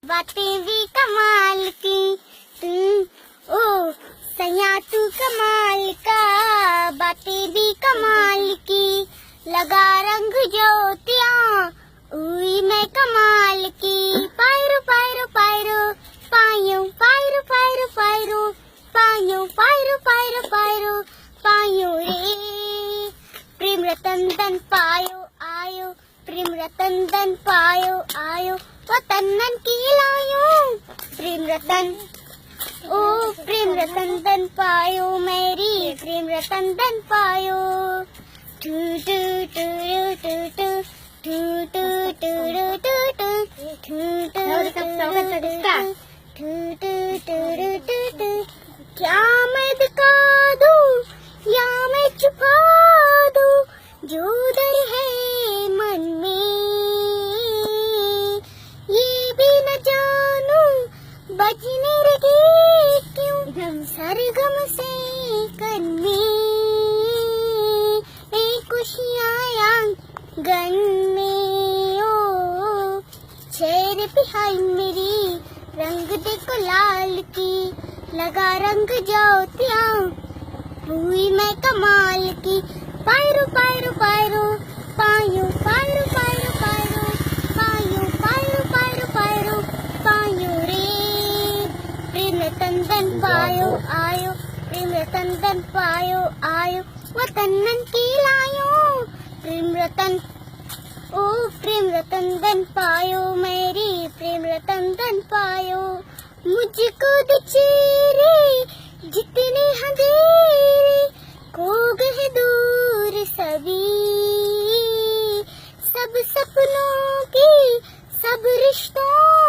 बातें भी कमाल की तुम ओ सैया तू कमाल का, बातें भी कमाल की, लगा रंग ज्योतियां हुई मैं कमाल की। पायरो पायरो पायरो पायो पायरो पायरो पायरो पायो पायरो पायरो पायरो पायो रे, प्रेम रतन धन पायो आयो, प्रेम रतन धन पायो आयो, वतन की लायो प्रेम रतन, ओ प्रेम रतन धन पायो मेरी, प्रेम रतन धन पायो। टू टू टू टू टू टू टू टू टू टू, क्या मैं दिखा दूं या मैं छुपा दूं जो डर है मन में, ये भी न जानूं बजने लगी क्यों सरगम से कन में, खुशियाँ गन में ओ चेहरे पे हाय मेरी, रंग देखो लाल की, लगा रंग ज्योतियां हुई मैं कमाल की। पायरो पायरो पायरो पायो पायरो पायरो पायरो पायो पायरो पायरो पायरो पायो रे, प्रेम रतन धन पायो आयो, प्रेम रतन धन पायो आयो, वतन की लायो प्रेम रतन, ओ प्रेम रतन धन पायो मेरी, प्रेम रतन धन पायो। मुझको दे चेहरे जितने अंधेरे, खो गए दूर सभी, सब सपनों की सब रिश्तों